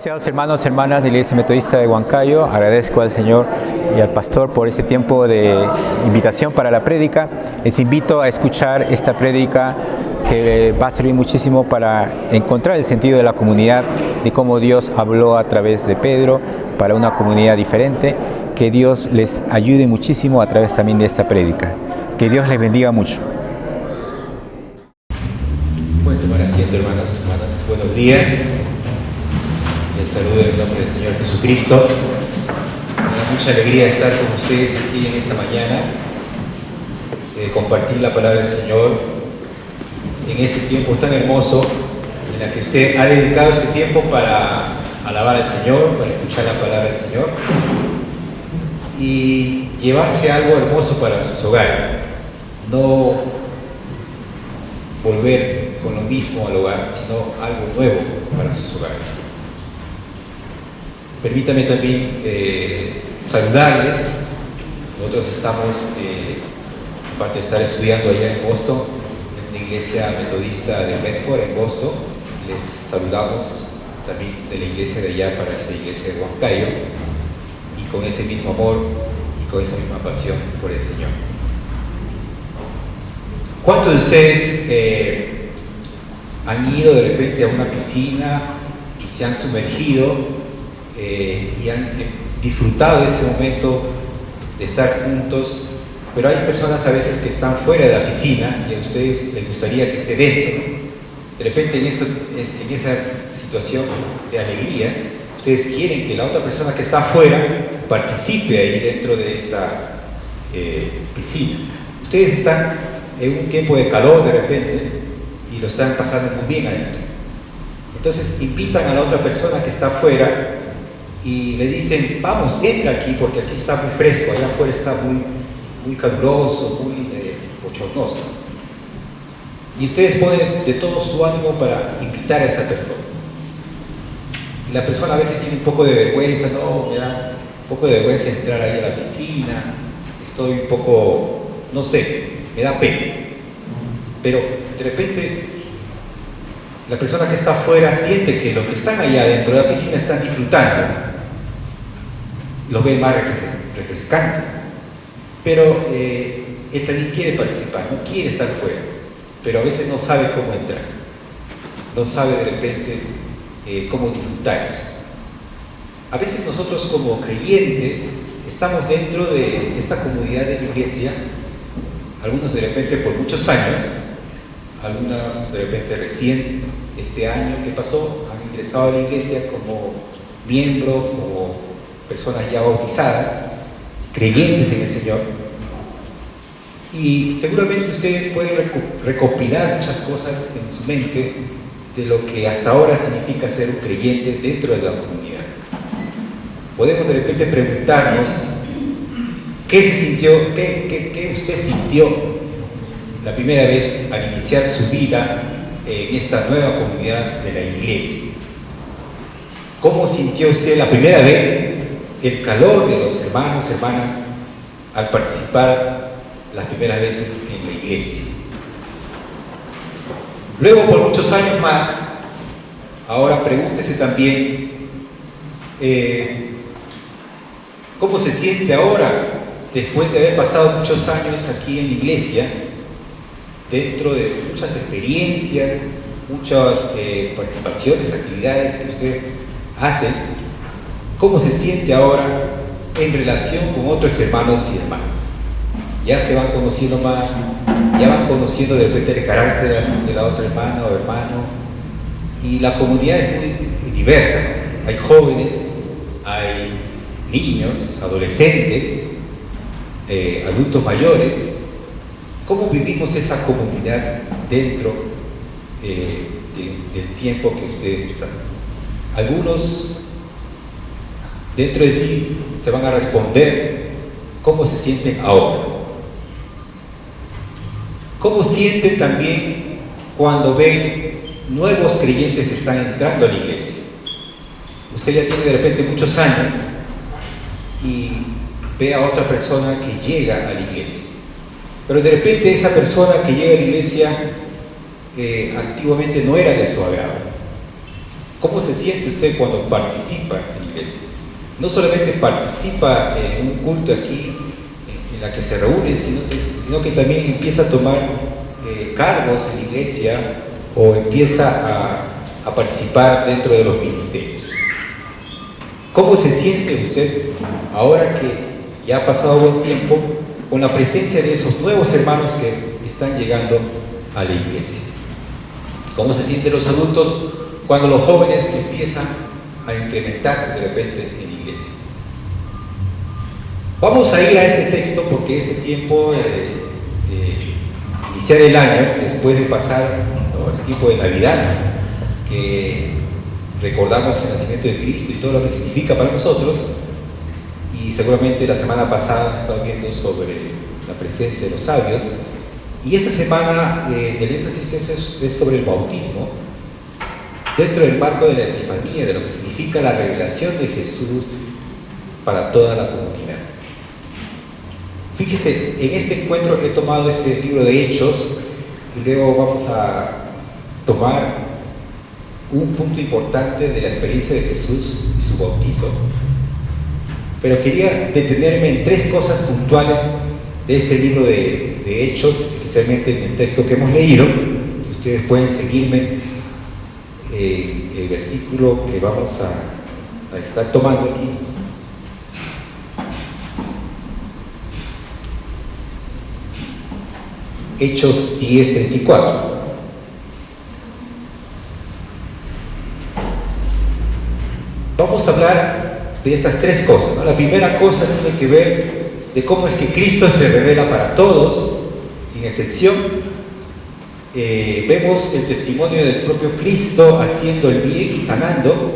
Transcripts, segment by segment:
Apreciados hermanos, hermanas de la Iglesia Metodista de Huancayo, agradezco al Señor y al pastor por ese tiempo de invitación para la prédica. Les invito a escuchar esta prédica que va a servir muchísimo para encontrar el sentido de la comunidad, de cómo Dios habló a través de Pedro para una comunidad diferente. Que Dios les ayude muchísimo a través también de esta prédica. Que Dios les bendiga mucho. Pueden tomar asiento, hermanos, hermanas. Buenos días. Les saludo en el nombre del Señor Jesucristo. Me da mucha alegría estar con ustedes aquí en esta mañana, compartir la palabra del Señor en este tiempo tan hermoso en la que usted ha dedicado este tiempo para alabar al Señor, para escuchar la palabra del Señor y llevarse algo hermoso para sus hogares. No volver con lo mismo al hogar, sino algo nuevo para sus hogares. Permítame también saludarles. Nosotros estamos, aparte de estar estudiando allá en Boston, en la iglesia metodista de Medford, en Boston, les saludamos también de la iglesia de allá para esta iglesia de Huancayo, y con ese mismo amor y con esa misma pasión por el Señor. ¿Cuántos de ustedes han ido de repente a una piscina y se han sumergido y han disfrutado de ese momento de estar juntos? Pero hay personas a veces que están fuera de la piscina y a ustedes les gustaría que esté dentro, ¿no? De repente en esa situación de alegría, ustedes quieren que la otra persona que está afuera participe ahí dentro de esta piscina. Ustedes están en un tiempo de calor de repente y lo están pasando muy bien adentro. Entonces invitan a la otra persona que está afuera y le dicen: vamos, entra aquí porque aquí está muy fresco, allá afuera está muy caluroso, muy bochornoso. Y ustedes ponen de todo su ánimo para invitar a esa persona. Y la persona a veces tiene un poco de vergüenza: no, me da un poco de vergüenza entrar ahí a la piscina, estoy un poco, no sé, me da pena. Pero de repente la persona que está afuera siente que los que están allá dentro de la piscina están disfrutando, los ve más refrescantes, pero él también quiere participar, no quiere estar fuera, pero a veces no sabe cómo entrar, no sabe de repente cómo disfrutar eso. A veces nosotros como creyentes estamos dentro de esta comunidad de la iglesia, algunos de repente por muchos años, algunos de repente recién este año que pasó han ingresado a la iglesia como miembros, como personas ya bautizadas, creyentes en el Señor, y seguramente ustedes pueden recopilar muchas cosas en su mente de lo que hasta ahora significa ser un creyente dentro de la comunidad. Podemos de repente preguntarnos qué se sintió, qué usted sintió la primera vez al iniciar su vida en esta nueva comunidad de la iglesia. ¿Cómo sintió usted la primera vez el calor de los hermanos, hermanas, al participar las primeras veces en la iglesia? Luego, por muchos años más, ahora pregúntese también ¿cómo se siente ahora, después de haber pasado muchos años aquí en la iglesia, dentro de muchas experiencias, muchas participaciones, actividades que usted hace? ¿Cómo se siente ahora en relación con otros hermanos y hermanas? Ya se van conociendo más, ya van conociendo de repente el carácter de la otra hermana o hermano, y la comunidad es muy diversa, ¿no? Hay jóvenes, hay niños, adolescentes, adultos mayores. ¿Cómo vivimos esa comunidad dentro del tiempo que ustedes están? Algunos dentro de sí se van a responder cómo se sienten ahora. ¿Cómo sienten también cuando ven nuevos creyentes que están entrando a la iglesia? Usted ya tiene de repente muchos años y ve a otra persona que llega a la iglesia, pero de repente esa persona que llega a la iglesia antiguamente no era de su agrado. ¿Cómo se siente usted cuando participa en la iglesia? No solamente participa en un culto aquí, en la que se reúne, sino que también empieza a tomar cargos en la iglesia o empieza a participar dentro de los ministerios. ¿Cómo se siente usted ahora que ya ha pasado buen tiempo con la presencia de esos nuevos hermanos que están llegando a la iglesia? ¿Cómo se sienten los adultos cuando los jóvenes empiezan a incrementarse de repente en la iglesia? Vamos a ir a este texto porque este tiempo, iniciar el año, después de pasar el tiempo de Navidad, que recordamos el nacimiento de Cristo y todo lo que significa para nosotros, y seguramente la semana pasada hemos estado viendo sobre la presencia de los sabios, y esta semana el énfasis es sobre el bautismo, dentro del marco de la Epifanía, de lo que significa la revelación de Jesús para toda la comunidad. Fíjese, en este encuentro he tomado este libro de Hechos, y luego vamos a tomar un punto importante de la experiencia de Jesús y su bautizo, pero quería detenerme en tres cosas puntuales de este libro de Hechos, especialmente en el texto que hemos leído. Si ustedes pueden seguirme, el versículo que vamos a estar tomando aquí. Hechos 10:34. Vamos a hablar de estas tres cosas, ¿no? La primera cosa tiene que ver de cómo es que Cristo se revela para todos, sin excepción. Vemos el testimonio del propio Cristo haciendo el bien y sanando.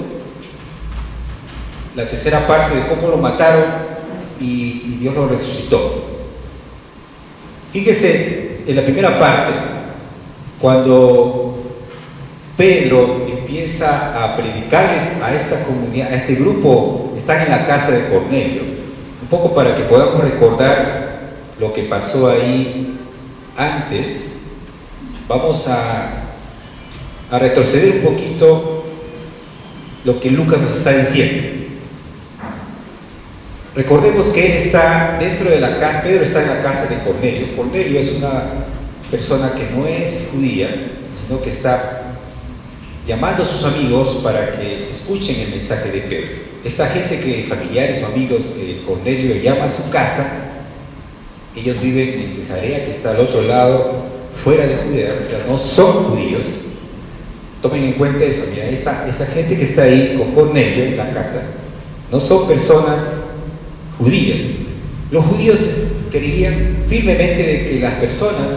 La tercera parte de cómo lo mataron y Dios lo resucitó. Fíjese en la primera parte, cuando Pedro empieza a predicarles a esta comunidad, a este grupo, están en la casa de Cornelio, un poco para que podamos recordar lo que pasó ahí antes. Vamos a retroceder un poquito lo que Lucas nos está diciendo. Recordemos que él está dentro de la casa, Pedro está en la casa de Cornelio. Cornelio es una persona que no es judía, sino que está llamando a sus amigos para que escuchen el mensaje de Pedro. Esta gente, que familiares o amigos que Cornelio llama a su casa, ellos viven en Cesarea, que está al otro lado, fuera de Judea, o sea, no son judíos. Tomen en cuenta eso, mira, esa gente que está ahí con Cornelio en la casa, no son personas judías. Los judíos creían firmemente de que las personas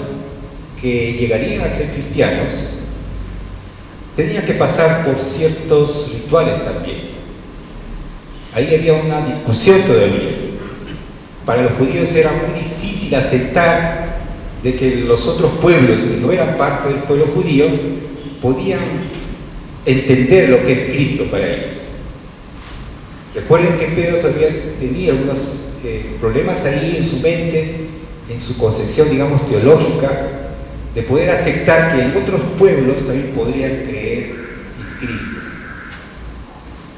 que llegarían a ser cristianos tenían que pasar por ciertos rituales también. Ahí había una discusión todavía. Para los judíos era muy difícil aceptar de que los otros pueblos que no eran parte del pueblo judío podían entender lo que es Cristo para ellos. Recuerden que Pedro todavía tenía algunos problemas ahí en su mente, en su concepción, digamos, teológica, de poder aceptar que en otros pueblos también podrían creer en Cristo.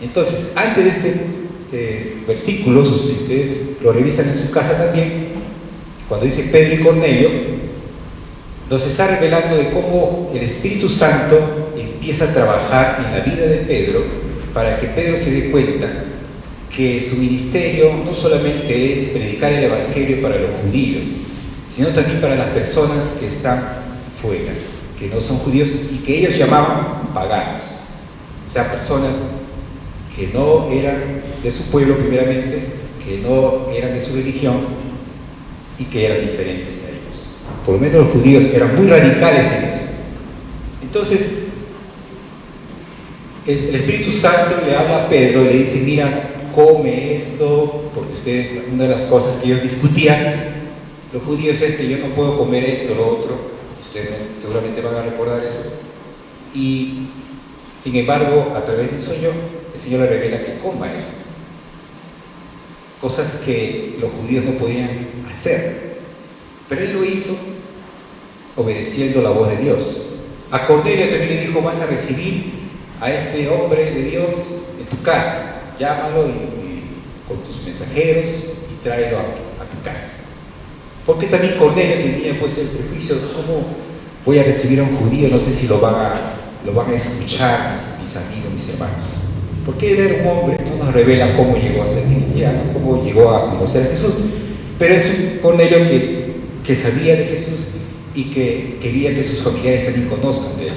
Entonces, antes de este versículo, si ustedes lo revisan en su casa también, cuando dice Pedro y Cornelio, nos está revelando de cómo el Espíritu Santo empieza a trabajar en la vida de Pedro para que Pedro se dé cuenta que su ministerio no solamente es predicar el Evangelio para los judíos, sino también para las personas que están fuera, que no son judíos y que ellos llamaban paganos, o sea, personas que no eran de su pueblo primeramente, que no eran de su religión y que eran diferentes a ellos. Por lo menos los judíos eran muy radicales en eso. Entonces, el Espíritu Santo le habla a Pedro y le dice: mira, come esto, porque ustedes, una de las cosas que ellos discutían, los judíos, es que yo no puedo comer esto o lo otro. Ustedes seguramente van a recordar eso. Y sin embargo, a través de un sueño, el Señor le revela que coma eso. Cosas que los judíos no podían hacer. Pero él lo hizo obedeciendo la voz de Dios. A Cornelio también le dijo: vas a recibir a este hombre de Dios en tu casa, llámalo con tus mensajeros y tráelo a tu casa. Porque también Cornelio tenía pues el prejuicio de cómo voy a recibir a un judío, no sé si lo van a escuchar mis amigos, mis hermanos. Porque él era un hombre, no nos revela cómo llegó a ser cristiano, cómo llegó a conocer a Jesús, pero es un Cornelio que sabía de Jesús y que quería que sus familiares también conozcan de él.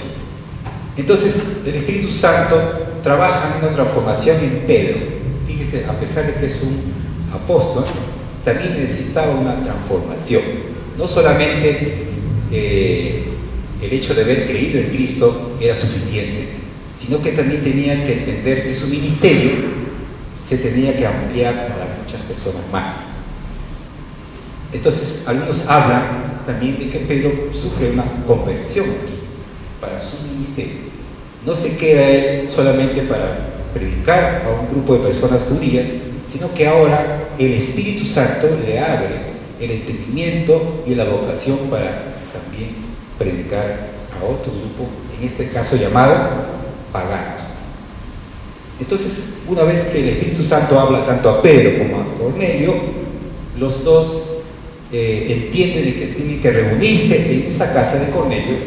Entonces, el Espíritu Santo trabaja en una transformación en Pedro. Fíjese, a pesar de que es un apóstol, también necesitaba una transformación. No solamente el hecho de haber creído en Cristo era suficiente, sino que también tenía que entender que su ministerio se tenía que ampliar para muchas personas más. Entonces, algunos hablan también de que Pedro sufre una conversión aquí, para su ministerio. No se queda él solamente para predicar a un grupo de personas judías, sino que ahora el Espíritu Santo le abre el entendimiento y la vocación para también predicar a otro grupo, en este caso llamado paganos. Entonces, una vez que el Espíritu Santo habla tanto a Pedro como a Cornelio, los dos entienden de que tienen que reunirse en esa casa de Cornelio,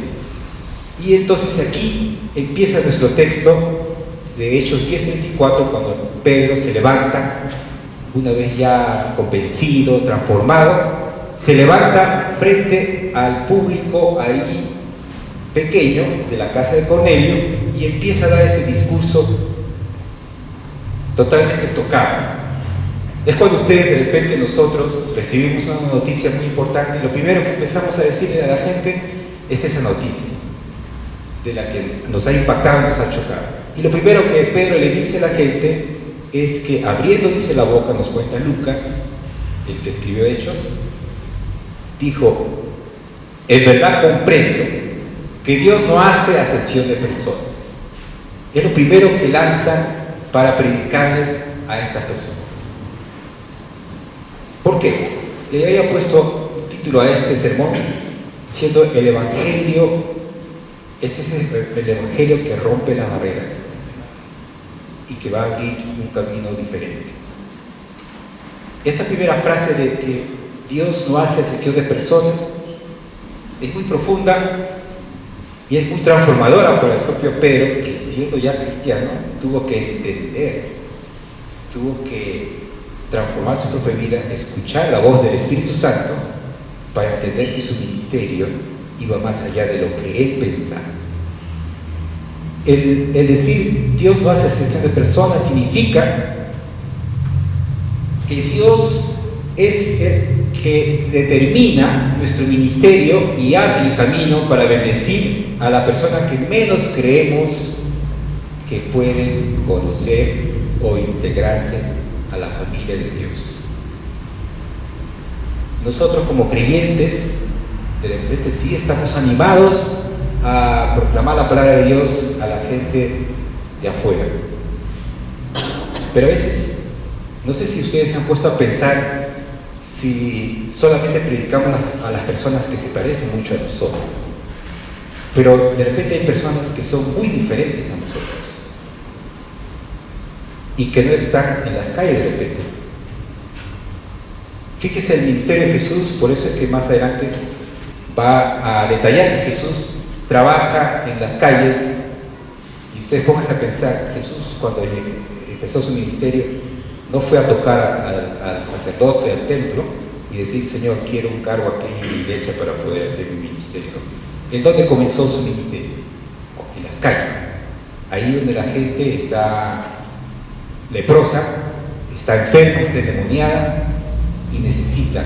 y entonces aquí empieza nuestro texto de Hechos 10:34, cuando Pedro se levanta, una vez ya convencido, transformado, se levanta frente al público ahí pequeño de la casa de Cornelio y empieza a dar este discurso totalmente tocado. Es cuando ustedes, de repente, nosotros recibimos una noticia muy importante y lo primero que empezamos a decirle a la gente es esa noticia de la que nos ha impactado, nos ha chocado. Y lo primero que Pedro le dice a la gente es que, abriendo, dice, la boca, nos cuenta Lucas, el que escribió Hechos, dijo: en verdad comprendo que Dios no hace acepción de personas. Es lo primero que lanza para predicarles a estas personas. ¿Por qué? Le había puesto título a este sermón siendo el Evangelio. Este es el Evangelio que rompe las barreras y que va a abrir un camino diferente. Esta primera frase de que Dios no hace acepción de personas es muy profunda y es muy transformadora para el propio Pedro, que siendo ya cristiano tuvo que entender, tuvo que transformar su propia vida, escuchar la voz del Espíritu Santo para entender que su ministerio iba más allá de lo que él pensaba. El decir Dios no hace acepción de personas significa que Dios es el que determina nuestro ministerio y abre el camino para bendecir a la persona que menos creemos que puede conocer o integrarse a la familia de Dios. Nosotros, como creyentes, de repente sí estamos animados a proclamar la palabra de Dios a la gente de afuera, pero a veces, no sé si ustedes se han puesto a pensar si solamente predicamos a las personas que se parecen mucho a nosotros, pero de repente hay personas que son muy diferentes a nosotros y que no están en las calles de repente. Fíjese el ministerio de Jesús, por eso es que más adelante va a detallar que Jesús trabaja en las calles, y ustedes pónganse a pensar, Jesús cuando empezó su ministerio no fue a tocar al sacerdote, al templo, y decir: Señor, quiero un cargo aquí en mi iglesia para poder hacer mi ministerio. ¿En dónde comenzó su ministerio? En las calles, ahí donde la gente está leprosa, está enferma, está endemoniada y necesita.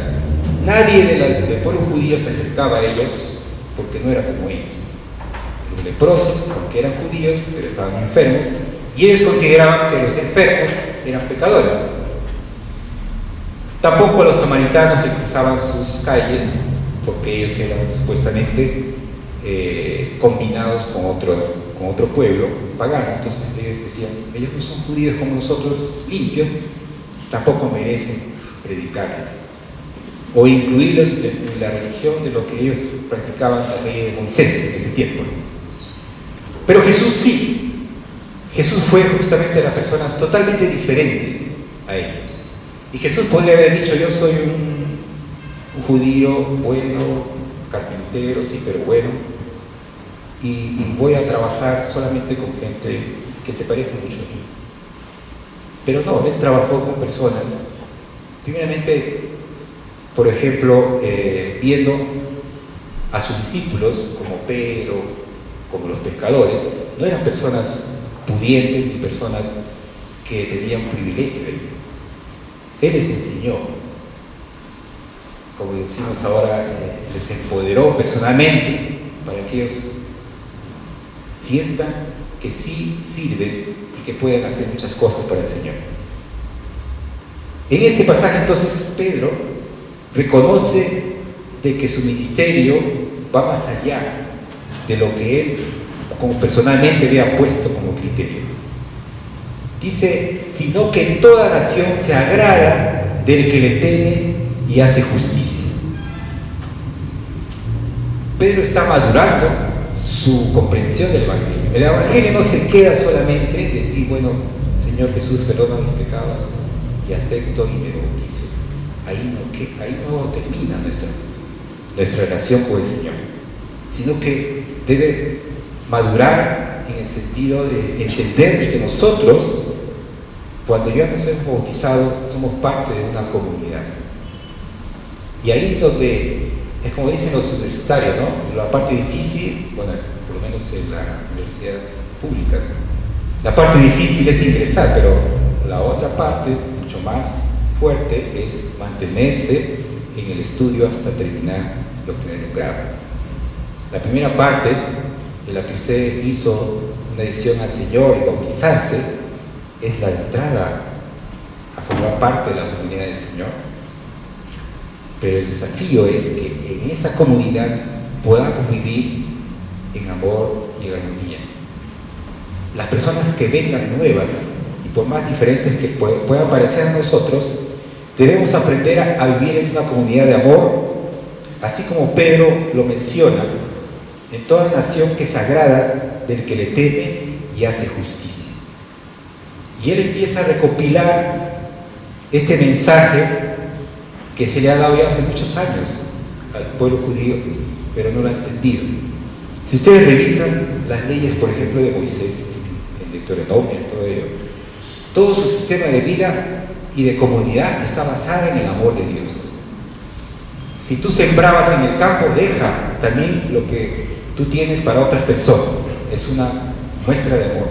Nadie del pueblo judío se acercaba a ellos porque no era como ellos. Los leprosos, aunque eran judíos, pero estaban enfermos, y ellos consideraban que los enfermos eran pecadores. Tampoco los samaritanos que cruzaban sus calles, porque ellos eran supuestamente combinados con otro pueblo pagano. Entonces ellos decían: ellos no son judíos como nosotros, limpios, tampoco merecen predicarles o incluirlos en la religión de lo que ellos practicaban, la ley de Moisés en ese tiempo. Pero Jesús sí, Jesús fue justamente a las personas totalmente diferente a ellos. Y Jesús podría haber dicho, yo soy un judío bueno, carpintero, sí, pero bueno, y voy a trabajar solamente con gente que se parece mucho a mí. Pero no, él trabajó con personas, primeramente, por ejemplo, viendo a sus discípulos, como Pedro, como los pescadores, no eran personas pudientes ni personas que tenían privilegio. Él les enseñó, como decimos ahora, les empoderó personalmente para que ellos sientan que sí sirven y que pueden hacer muchas cosas para el Señor. En este pasaje entonces Pedro reconoce de que su ministerio va más allá de lo que él como personalmente había puesto como criterio. Dice, sino que toda nación se agrada del que le teme y hace justicia. Pedro está madurando su comprensión del Evangelio. El Evangelio no se queda solamente en decir, bueno, Señor Jesús, perdona mis pecados y acepto y me bautizo. Ahí no termina nuestra relación con el Señor, sino que debe madurar en el sentido de entender que nosotros, cuando ya nos hemos bautizado, somos parte de una comunidad. Y ahí es donde, es como dicen los universitarios, ¿no? La parte difícil, bueno, por lo menos en la universidad pública, la parte difícil es ingresar, pero la otra parte, mucho más fuerte, es mantenerse en el estudio hasta terminar y obtener un grado. La primera parte, en la que usted hizo una decisión al Señor y bautizarse, es la entrada a formar parte de la comunidad del Señor. Pero el desafío es que en esa comunidad podamos vivir en amor y en armonía. Las personas que vengan nuevas, y por más diferentes que puedan parecer a nosotros, debemos aprender a vivir en una comunidad de amor, así como Pedro lo menciona, en toda nación que se agrada del que le teme y hace justicia. Y él empieza a recopilar este mensaje que se le ha dado ya hace muchos años al pueblo judío, pero no lo ha entendido. Si ustedes revisan las leyes, por ejemplo, de Moisés, en Deuteronomio, todo ello, todo su sistema de vida y de comunidad está basado en el amor de Dios. Si tú sembrabas en el campo, deja también lo que tú tienes para otras personas. Es una muestra de amor.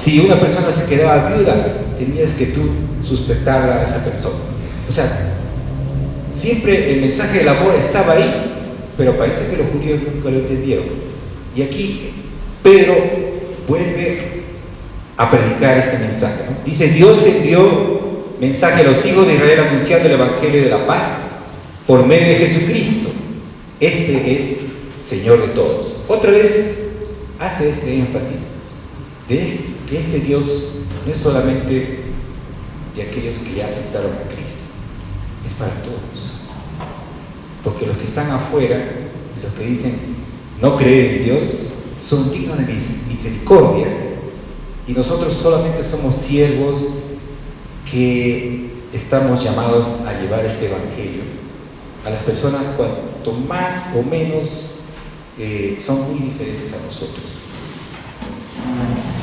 Si una persona se quedaba viuda, tenías que tú sustentarla a esa persona. O sea, siempre el mensaje del amor estaba ahí, pero parece que los judíos nunca lo entendieron. Y aquí Pedro vuelve a predicar este mensaje, ¿no? Dice, Dios envió mensaje a los hijos de Israel anunciando el Evangelio de la paz por medio de Jesucristo. Este es Señor de todos. Otra vez hace este énfasis de que este Dios no es solamente de aquellos que ya aceptaron a Cristo, es para todos. Porque los que están afuera, los que dicen no creer en Dios, son dignos de misericordia, y nosotros solamente somos siervos que estamos llamados a llevar este Evangelio a las personas cuanto más o menos son muy diferentes a nosotros.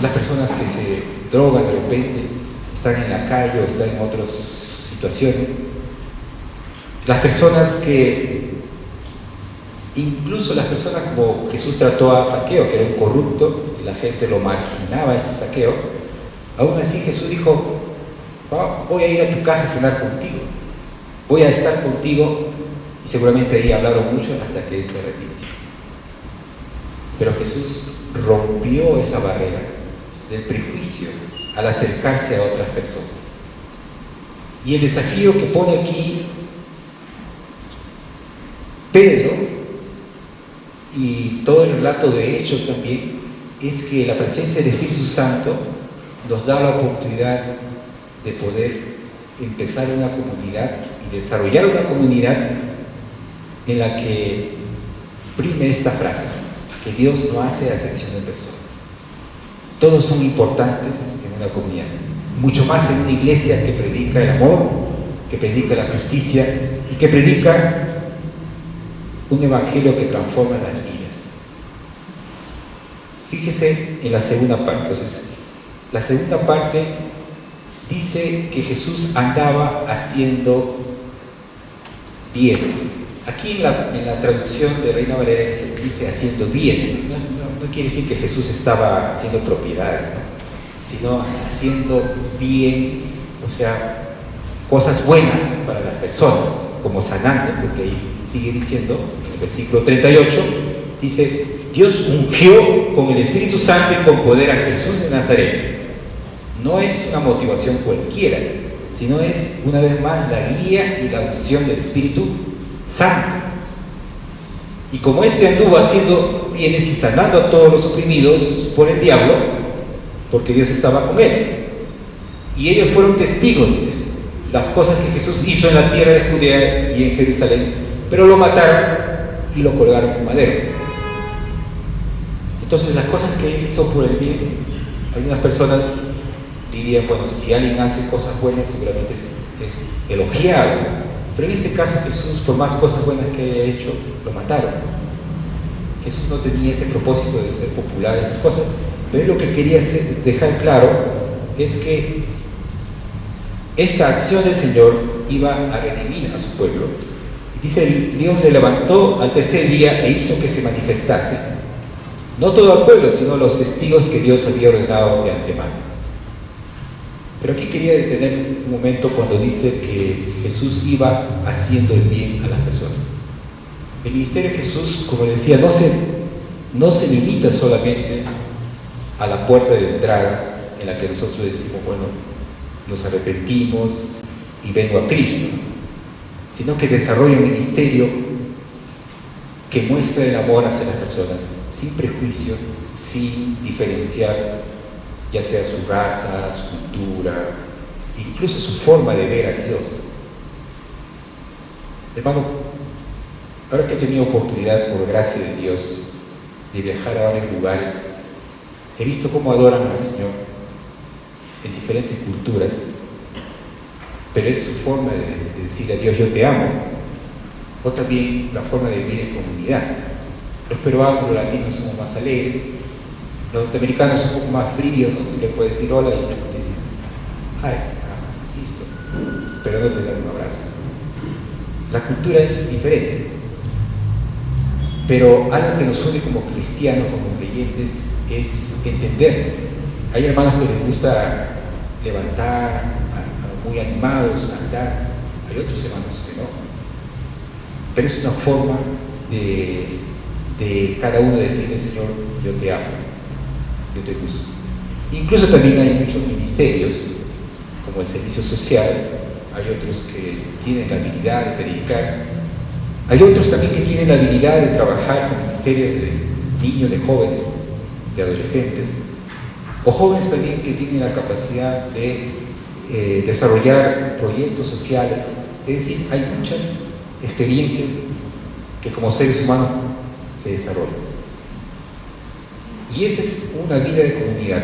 Las personas que se drogan de repente, están en la calle o están en otras situaciones. Las personas que, incluso las personas como Jesús trató a Zaqueo, que era un corrupto, y la gente lo marginaba, este Zaqueo, aún así Jesús dijo, voy a ir a tu casa a cenar contigo, voy a estar contigo, y seguramente ahí hablaron mucho hasta que él se arrepintió. Pero Jesús rompió esa barrera del prejuicio al acercarse a otras personas. Y el desafío que pone aquí Pedro, y todo el relato de Hechos también, es que la presencia del Espíritu Santo nos da la oportunidad de poder empezar una comunidad y desarrollar una comunidad en la que prime esta frase, que Dios no hace acepción de personas. Todos son importantes en una comunidad, mucho más en una iglesia que predica el amor, que predica la justicia y que predica un evangelio que transforma las vidas. Fíjese en la segunda parte. Entonces, la segunda parte dice que Jesús andaba haciendo bien. Aquí en la traducción de Reina Valera dice haciendo bien. No quiere decir que Jesús estaba haciendo propiedades, ¿no? Sino haciendo bien, o sea, cosas buenas para las personas, como sanando, porque ahí sigue diciendo, en el versículo 38, dice, Dios ungió con el Espíritu Santo y con poder a Jesús de Nazaret. No es una motivación cualquiera, sino es, una vez más, la guía y la unción del Espíritu Santo. Y como éste anduvo haciendo bienes y sanando a todos los oprimidos por el diablo, porque Dios estaba con él. Y ellos fueron testigos, dice, las cosas que Jesús hizo en la tierra de Judea y en Jerusalén, pero lo mataron y lo colgaron en madero. Entonces, las cosas que él hizo por el bien, algunas personas dirían, bueno, si alguien hace cosas buenas, seguramente es elogiado. Pero en este caso Jesús, por más cosas buenas que haya hecho, lo mataron. Jesús no tenía ese propósito de ser popular, esas cosas, pero él lo que quería dejar claro es que esta acción del Señor iba a redimir a su pueblo. Dice, Dios le levantó al tercer día e hizo que se manifestase, no todo el pueblo, sino los testigos que Dios había ordenado de antemano. Pero aquí quería detener un momento cuando dice que Jesús iba haciendo el bien a las personas. El ministerio de Jesús, como decía, no se limita solamente a la puerta de entrada en la que nosotros decimos, bueno, nos arrepentimos y vengo a Cristo, sino que desarrolla un ministerio que muestra el amor hacia las personas, sin prejuicio, sin diferenciar ya sea su raza, su cultura, incluso su forma de ver a Dios. Hermano, ahora que he tenido oportunidad, por gracia de Dios, de viajar a varios lugares, he visto cómo adoran al Señor en diferentes culturas, pero es su forma de decir a Dios, yo te amo, o también la forma de vivir en comunidad. Los peruanos, los latinos somos más alegres, los norteamericanos son un poco más fríos, ¿no? Tú le puedes decir hola y te dicen, ay, listo, pero no te dan un abrazo. La cultura es diferente, pero algo que nos une como cristianos, como creyentes, es entender. Hay hermanos que les gusta levantar, muy animados, cantar, hay otros hermanos que no. Pero es una forma de cada uno decirle, Señor, yo te amo, yo te gusto. Incluso también hay muchos ministerios, como el servicio social, hay otros que tienen la habilidad de predicar, hay otros también que tienen la habilidad de trabajar con ministerios de niños, de jóvenes, de adolescentes, o jóvenes también que tienen la capacidad de desarrollar proyectos sociales. Es decir, hay muchas experiencias que como seres humanos se desarrollan. Y esa es una vida de comunidad.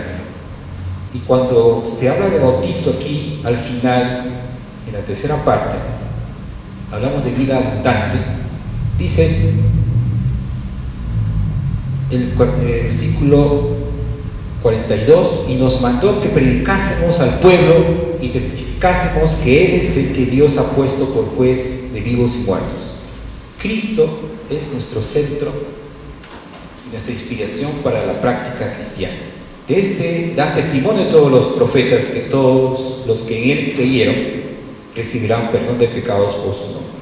Y cuando se habla de bautizo aquí, al final, en la tercera parte, hablamos de vida abundante. Dice el versículo 42, y nos mandó que predicásemos al pueblo y testificásemos que Él es el que Dios ha puesto por juez de vivos y muertos. Cristo es nuestro centro y nuestra inspiración para la práctica cristiana. De este dan testimonio todos los profetas que todos los que en Él creyeron recibirán perdón de pecados por su nombre.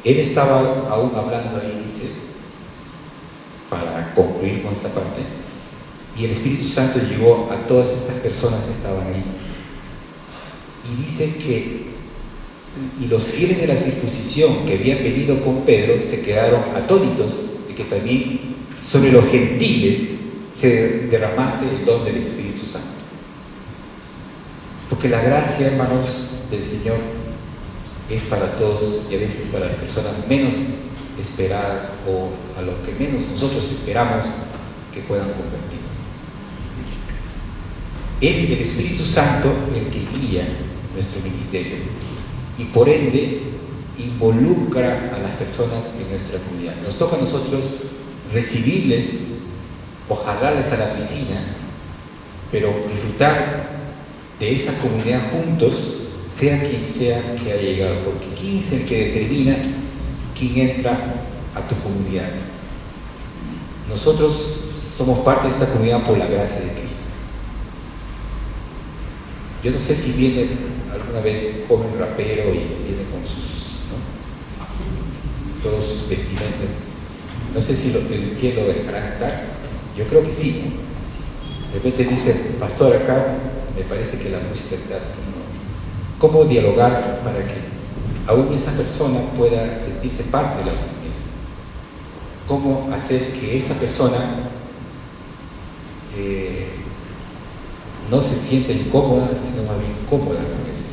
Él estaba aún hablando ahí, dice, para concluir con esta parte, y el Espíritu Santo llegó a todas estas personas que estaban ahí. Y dice que y los fieles de la circuncisión que habían venido con Pedro se quedaron atónitos de que también sobre los gentiles se derramase el don del Espíritu Santo. Porque la gracia, hermanos, del Señor es para todos y a veces para las personas menos esperadas o a lo que menos nosotros esperamos que puedan convertirse. Es el Espíritu Santo el que guía nuestro ministerio y por ende involucra a las personas en nuestra comunidad. Nos toca a nosotros recibirles o jalarles a la piscina, pero disfrutar de esa comunidad juntos, sea quien sea que haya llegado, porque ¿quién es el que determina quién entra a tu comunidad? Nosotros somos parte de esta comunidad por la gracia de Cristo. Yo no sé si viene alguna vez un joven rapero y viene con sus, ¿no?, todos sus vestimentas. No sé si el pie lo dejarán estar. Yo creo que sí, ¿no? De repente dice, pastor, acá me parece que la música está así, ¿no? ¿Cómo dialogar para que aún esa persona pueda sentirse parte de la comunidad? ¿Cómo hacer que esa persona no se sienta incómoda, sino más bien cómoda con eso?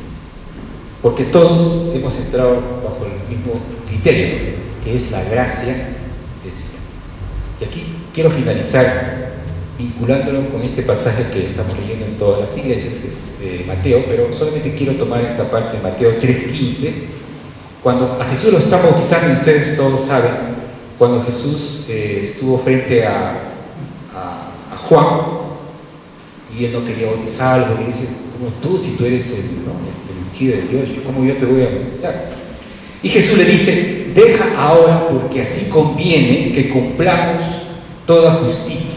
Porque todos hemos entrado bajo el mismo criterio, que es la gracia del Señor. Y aquí quiero finalizar vinculándolo con este pasaje que estamos leyendo en todas las iglesias, que es de Mateo, pero solamente quiero tomar esta parte de Mateo 3:15, cuando a Jesús lo están bautizando, y ustedes todos saben, cuando Jesús estuvo frente a Juan, y él no quería bautizarlo, y dice, como tú, si tú eres el ungido de Dios, ¿cómo yo te voy a bautizar? Y Jesús le dice, deja ahora, porque así conviene que cumplamos toda justicia.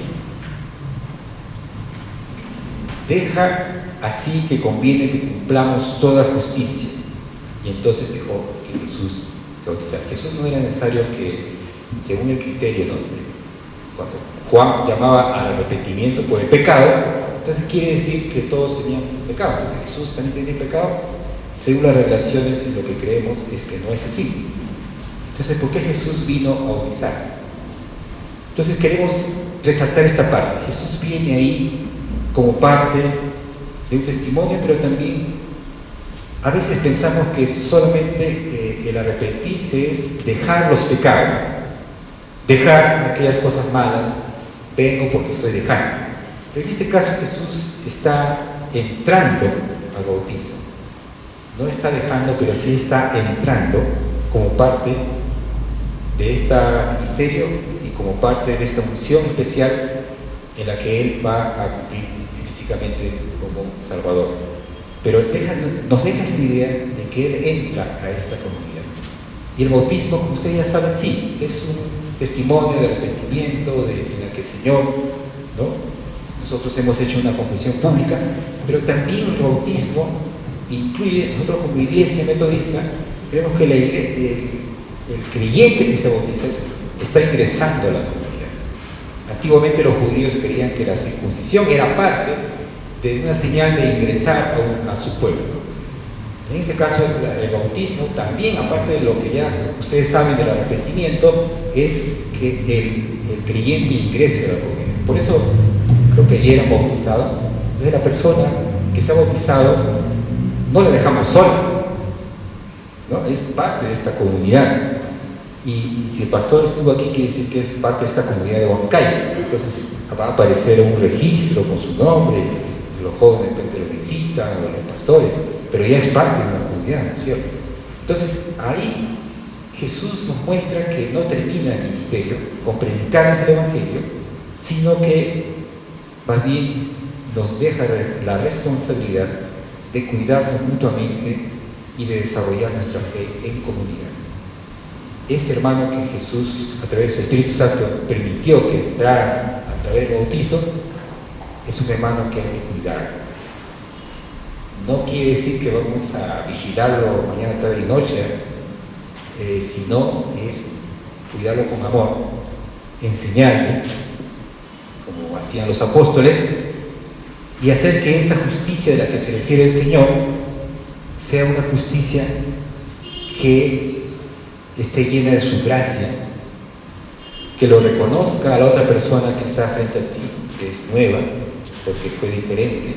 Deja así que conviene que cumplamos toda justicia. Y entonces dejó que Jesús se bautizara. Jesús no era necesario que, según el criterio, ¿no?, cuando Juan llamaba al arrepentimiento por el pecado, entonces quiere decir que todos tenían pecado. Entonces Jesús también tenía pecado. Según las revelaciones, y lo que creemos es que no es así. Entonces, ¿por qué Jesús vino a bautizarse? Entonces queremos resaltar esta parte. Jesús viene ahí como parte de un testimonio, pero también a veces pensamos que solamente el arrepentirse es dejar los pecados, dejar aquellas cosas malas. Vengo porque estoy dejando. Pero en este caso Jesús está entrando al bautismo. No está dejando, pero sí está entrando como parte de este ministerio y como parte de esta unción especial en la que Él va a cumplir físicamente como Salvador. Pero nos deja esta idea de que Él entra a esta comunidad. Y el bautismo, como ustedes ya saben, sí, es un testimonio de arrepentimiento, en la que el Señor, ¿no?, nosotros hemos hecho una confesión pública, pero también el bautismo incluye, nosotros como iglesia metodista, creemos que el creyente que se bautiza está ingresando a la comunidad. Antiguamente los judíos creían que la circuncisión era parte de una señal de ingresar a su pueblo. En ese caso, el bautismo también, aparte de lo que ya ustedes saben del arrepentimiento, es que el creyente ingrese a la comunidad. Por eso, lo que ayer han bautizado, es la persona que se ha bautizado, no la dejamos sola, ¿no? Es parte de esta comunidad. Y si el pastor estuvo aquí, quiere decir que es parte de esta comunidad de Huancayo. Entonces va a aparecer un registro con su nombre, los jóvenes de repente lo visitan, o los pastores, pero ya es parte de una comunidad, ¿no es cierto? Entonces ahí Jesús nos muestra que no termina el ministerio con predicar ese evangelio, sino que más bien nos deja la responsabilidad de cuidarnos mutuamente y de desarrollar nuestra fe en comunidad. Ese hermano que Jesús, a través del Espíritu Santo, permitió que entrara a través del bautizo, es un hermano que hay que cuidar. No quiere decir que vamos a vigilarlo mañana, tarde y noche, sino es cuidarlo con amor, enseñarle, como hacían los apóstoles, y hacer que esa justicia de la que se refiere el Señor sea una justicia que esté llena de su gracia, que lo reconozca a la otra persona que está frente a ti, que es nueva, porque fue diferente,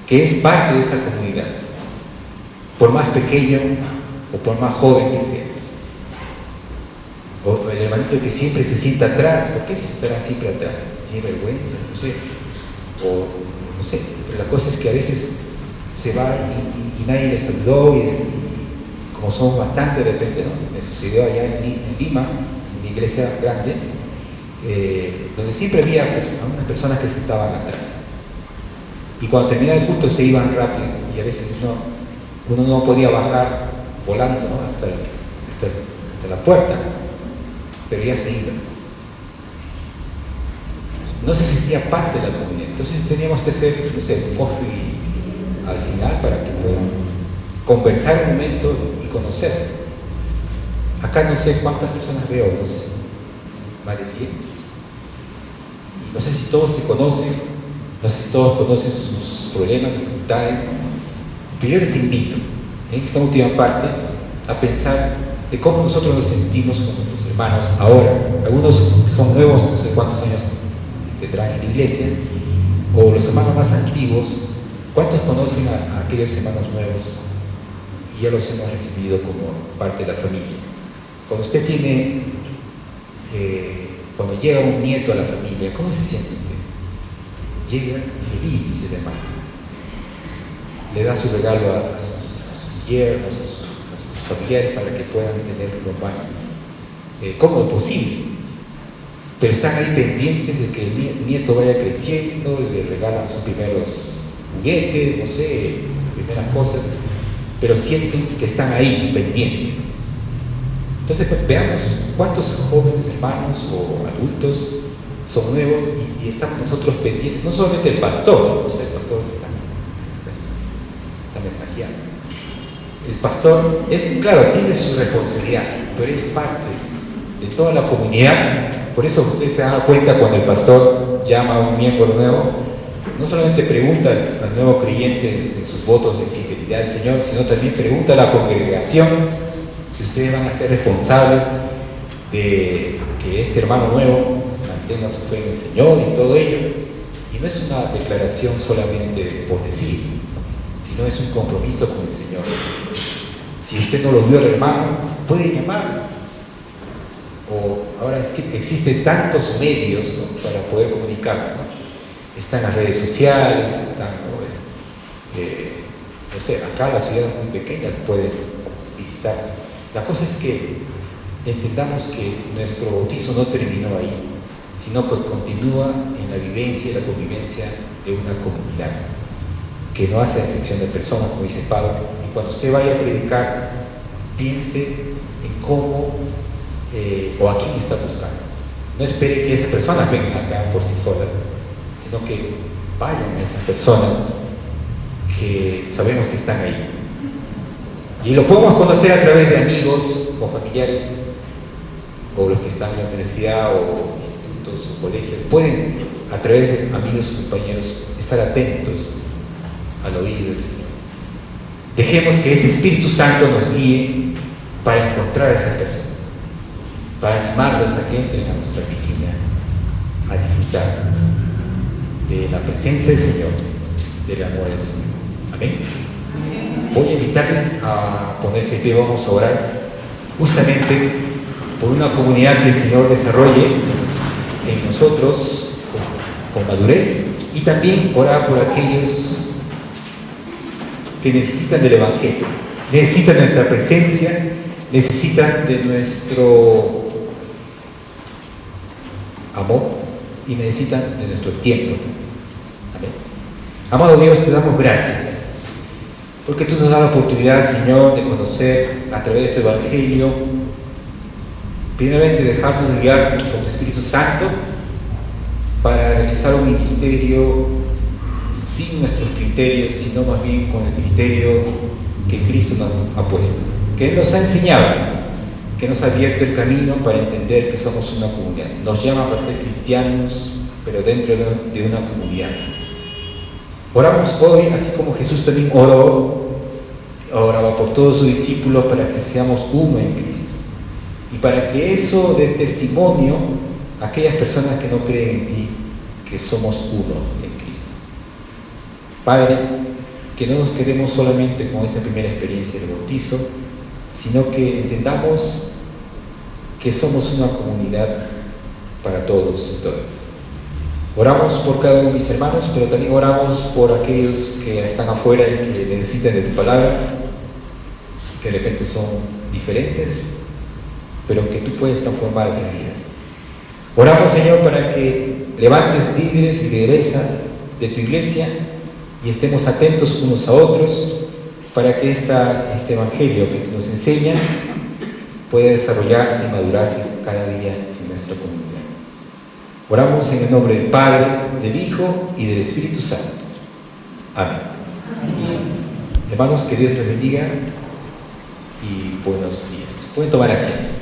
que es parte de esa comunidad, por más pequeño o por más joven que sea. O el hermanito que siempre se sienta atrás. ¿Por qué se estará siempre atrás? ¿Tiene vergüenza? No sé. O no sé, pero la cosa es que a veces se va y nadie les saludó y como somos bastante de repente, ¿no? Me sucedió allá en Lima, en una iglesia grande, donde siempre había unas personas que se estaban atrás. Y cuando terminaba el culto se iban rápido y a veces uno no podía bajar volando, ¿no? hasta la puerta, pero ya se iban. No se sentía parte de la comunidad. Entonces teníamos que hacer, no sé, un coffee al final para que puedan conversar un momento y conocerse. Acá no sé cuántas personas veo, no sé, más de 100. Y no sé si todos se conocen, no sé si todos conocen sus problemas, dificultades, pero yo les invito en esta última parte a pensar de cómo nosotros nos sentimos con nuestros hermanos ahora. Algunos son nuevos, no sé cuántos años tendrán en la iglesia, o los hermanos más antiguos. ¿Cuántos conocen a aquellos hermanos nuevos y ya los hemos recibido como parte de la familia? Cuando usted tiene, cuando llega un nieto a la familia, ¿cómo se siente usted? Llega feliz, dice el hermano. Le da su regalo a sus yernos, a sus familiares para que puedan tener lo más cómodo posible. Pero están ahí pendientes de que el nieto vaya creciendo, le regalan sus primeros juguetes, no sé, primeras cosas, pero sienten que están ahí pendientes. Entonces veamos cuántos jóvenes hermanos o adultos son nuevos y estamos nosotros pendientes, no solamente el pastor, o sea, el pastor está mensajeando. El pastor, claro, tiene su responsabilidad, pero es parte de toda la comunidad. Por eso usted se da cuenta cuando el pastor llama a un miembro nuevo, no solamente pregunta al nuevo creyente en sus votos de fidelidad al Señor, sino también pregunta a la congregación si ustedes van a ser responsables de que este hermano nuevo mantenga su fe en el Señor y todo ello. Y no es una declaración solamente por decir, sino es un compromiso con el Señor. Si usted no lo vio al hermano, puede llamarlo. O ahora es que existen tantos medios, ¿no?, para poder comunicar, ¿no? Están las redes sociales, están, no sé, acá la ciudad es muy pequeña, pueden visitarse. La cosa es que entendamos que nuestro bautizo no terminó ahí, sino que continúa en la vivencia y la convivencia de una comunidad que no hace excepción de personas, como dice Pablo. Y cuando usted vaya a predicar, piense en cómo o a quién está buscando. No espere que esas personas vengan acá por sí solas, sino que vayan a esas personas que sabemos que están ahí. Y lo podemos conocer a través de amigos o familiares, o los que están en la universidad o institutos o colegios. Pueden, a través de amigos y compañeros, estar atentos al oído del Señor. Dejemos que ese Espíritu Santo nos guíe para encontrar a esas personas, para animarlos a que entren a nuestra piscina, a disfrutar de la presencia del Señor, del amor del Señor. Amén. Voy a invitarles a ponerse de pie. Vamos a orar justamente por una comunidad que el Señor desarrolle en nosotros con madurez, y también orar por aquellos que necesitan del Evangelio, necesitan nuestra presencia, necesitan de nuestro amor y necesitan de nuestro tiempo. Amén. Amado Dios, te damos gracias porque tú nos das la oportunidad, Señor, de conocer a través de tu Evangelio, primeramente dejarnos guiar por tu Espíritu Santo para realizar un ministerio sin nuestros criterios, sino más bien con el criterio que Cristo nos ha puesto, que Él nos ha enseñado, que nos ha abierto el camino para entender que somos una comunidad. Nos llama para ser cristianos, pero dentro de una comunidad. Oramos hoy, así como Jesús también oraba por todos sus discípulos para que seamos uno en Cristo. Y para que eso dé testimonio a aquellas personas que no creen en ti, que somos uno en Cristo. Padre, que no nos quedemos solamente con esa primera experiencia del bautizo, sino que entendamos que somos una comunidad para todos y todas. Oramos por cada uno de mis hermanos, pero también oramos por aquellos que están afuera y que necesitan de tu palabra, que de repente son diferentes, pero que tú puedes transformar esas vidas. Oramos, Señor, para que levantes líderes y lideresas de tu iglesia y estemos atentos unos a otros para que este evangelio que tú nos enseñas pueda desarrollarse y madurarse cada día en nuestra comunidad. Oramos en el nombre del Padre, del Hijo y del Espíritu Santo. Amén. Hermanos, que Dios les bendiga y buenos días. Pueden tomar asiento.